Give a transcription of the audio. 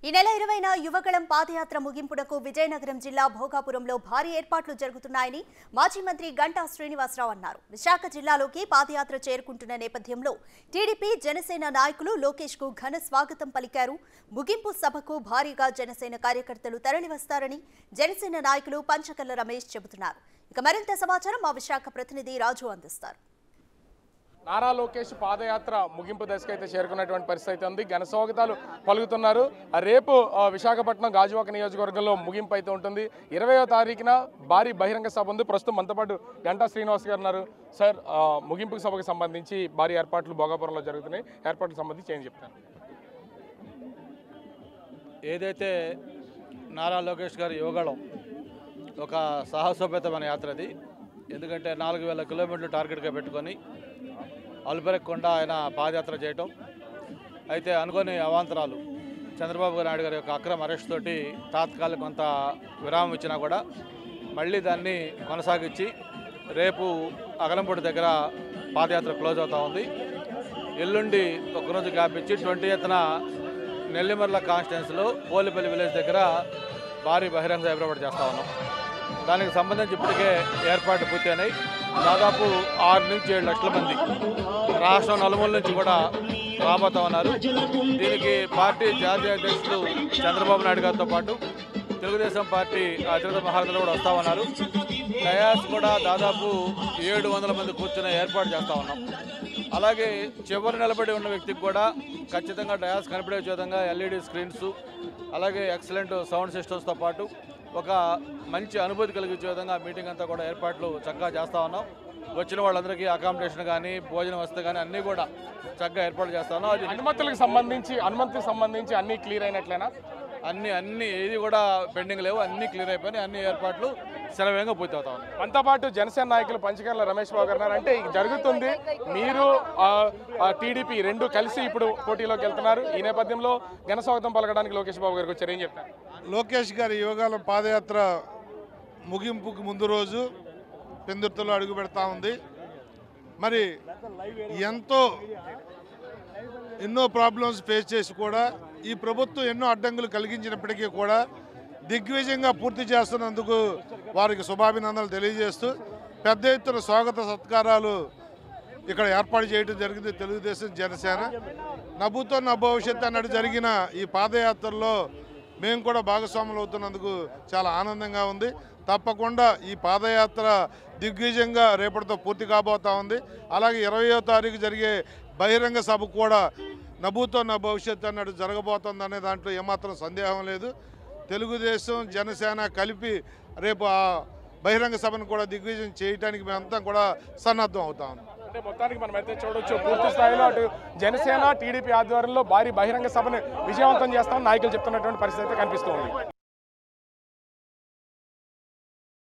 ఈ నెల 20న యువగళం పాదయాత్ర ముగింపునకు విజయనగరం జిల్లా భోగాపురంలో భారీ ఏర్పాట్లు జరుగుతున్నాయని మాజీ మంత్రి గంటా శ్రీనివాసరావు అన్నారు. విశాఖ జిల్లాలోకి పాదయాత్ర చేరుకుంటున్న నేపథ్యంలో టీడీపీ జనసేన నాయకులు లోకేష్ కు ఘన స్వాగతం పలికారు. ముగింపు సభకు భారీగా జనసేన కార్యకర్తలు తరలివస్తారని జనసేన నాయకులు పంచకల్ల రమేష్ చెబుతున్నారు. ఇక మరింత సమాచారం మా విశాఖ ప్రతినిధి రాజు అందిస్తారు. నారా లోకేష్ పాదయాత్ర ముగింపు దశకైతే చేరుకున్నటువంటి పరిస్థితి ఉంది. ఘనస్వాగతాలు పలుకుతున్నారు. రేపు విశాఖపట్నం గాజువాక నియోజకవర్గంలో ముగింపు అయితే ఉంటుంది. 20వ తారీఖున భారీ బహిరంగ సభ ఉంది. ప్రస్తుతం మనతో పాటు గంటా శ్రీనివాస్ గారు ఉన్నారు. సార్, ముగింపు సభకు సంబంధించి భారీ ఏర్పాట్లు భోగాపురంలో జరుగుతున్నాయి. ఏర్పాట్లకు సంబంధించి ఏం చెప్తారు? ఏదైతే నారా లోకేష్ గారి యువగళం ఒక సాహసోపేతమైన యాత్ర అది. ఎందుకంటే 4000 కిలోమీటర్లు టార్గెట్గా పెట్టుకొని అలుపెరగకుండా ఆయన పాదయాత్ర చేయటం. అయితే అనుకోని అవాంతరాలు చంద్రబాబు నాయుడు గారి యొక్క అక్రమ అరెస్ట్ తోటి తాత్కాలిక కొంత విరామం ఇచ్చినా కూడా మళ్ళీ దాన్ని కొనసాగించి రేపు అగలంపూడి దగ్గర పాదయాత్ర క్లోజ్ అవుతూ ఉంది. ఎల్లుండి ఒకరోజు గ్యాప్ ఇచ్చి 20న నెల్లిమర్ల కాన్స్టిట్యున్సీలో పోలిపల్లి విలేజ్ దగ్గర భారీ బహిరంగ ఏర్పాటు చేస్తూ ఉన్నాం. దానికి సంబంధించి ఇప్పటికే ఏర్పాట్లు పూర్తయినాయి. దాదాపు 6 నుంచి 7 లక్షల మంది రాష్ట్రం నలుమూల నుంచి కూడా రాబోతా ఉన్నారు. దీనికి పార్టీ జాతీయ అధ్యక్షులు చంద్రబాబు నాయుడు గారితో పాటు తెలుగుదేశం పార్టీ అధినేత మహారాజులు కూడా వస్తూ ఉన్నారు. డయాస్ కూడా దాదాపు 700 మంది కూర్చునే ఏర్పాటు చేస్తూ ఉన్నాం. అలాగే చివరి నిలబడి ఉన్న వ్యక్తికి కూడా ఖచ్చితంగా డయాస్ కనిపించే విధంగా LED స్క్రీన్స్, అలాగే ఎక్సలెంట్ సౌండ్ సిస్టమ్స్తో పాటు ఒక మంచి అనుభూతి కలిగించే విధంగా మీటింగ్ అంతా కూడా ఏర్పాట్లు చక్కగా చేస్తూ ఉన్నాం. వచ్చిన వాళ్ళందరికీ అకామిడేషన్ కానీ భోజనం వసతి కానీ అన్నీ కూడా చక్కగా ఏర్పాటు చేస్తా ఉన్నాం. అది అనుమతికి సంబంధించి అన్నీ క్లియర్ అయినట్లేనా? అన్ని ఏది కూడా పెండింగ్ లేవు, అన్నీ క్లియర్ అయిపోయినాయి. అన్ని ఏర్పాట్లు శరవేగంగా పూర్తవుతా ఉన్నాయి. మనతో పాటు జనసేన నాయకులు పంచకర్ల రమేష్ బాబు గారు అంటే జరుగుతుంది. మీరు టీడీపీ రెండు కలిసి ఇప్పుడు పోటీలోకి వెళ్తున్నారు. ఈ నేపథ్యంలో ఘన స్వాగతం పలకడానికి లోకేష్ బాబు గారికి వచ్చారు. ఏం చెప్తారు? లోకేష్ గారి యువగళం పాదయాత్ర ముగింపుకు ముందు రోజు పెందుర్తిలో అడుగు పెడతా ఉంది. మరి ఎన్నో ప్రాబ్లమ్స్ ఫేస్ చేసి కూడా ఈ ప్రభుత్వం ఎన్నో అడ్డంకులు కలిగించినప్పటికీ కూడా దిగ్విజయంగా పూర్తి చేస్తున్నందుకు వారికి శుభాభినందనలు తెలియజేస్తూ పెద్ద ఎత్తున స్వాగత సత్కారాలు ఇక్కడ ఏర్పాటు చేయడం జరిగింది. తెలుగుదేశం జనసేన నవ్వుతో నా భవిష్యత్తు అన్నట్టు జరిగిన ఈ పాదయాత్రలో మేము కూడా భాగస్వాములు అవుతున్నందుకు చాలా ఆనందంగా ఉంది. తప్పకుండా ఈ పాదయాత్ర దిగ్విజయంగా రేపటితో పూర్తి కాబోతా ఉంది. అలాగే 20వ తారీఖు జరిగే బహిరంగ సభ కూడా నవ్వుతో నా భవిష్యత్తు అన్నట్టు జరగబోతుంది అనే దాంట్లో ఏమాత్రం సందేహం లేదు. తెలుగుదేశం జనసేన కలిపి రేపు ఆ బహిరంగ సభను కూడా దిగ్విజయం చేయడానికి మేమంతా కూడా సన్నద్ధం అవుతా ఉన్నాం. అంటే మొత్తానికి మనం అయితే చూడొచ్చు, పూర్తి స్థాయిలో అటు జనసేన టీడీపీ ఆధ్వర్యంలో భారీ బహిరంగ సభను విజయవంతం చేస్తామని నాయకులు చెప్తున్నటువంటి పరిస్థితి కనిపిస్తూ ఉంది.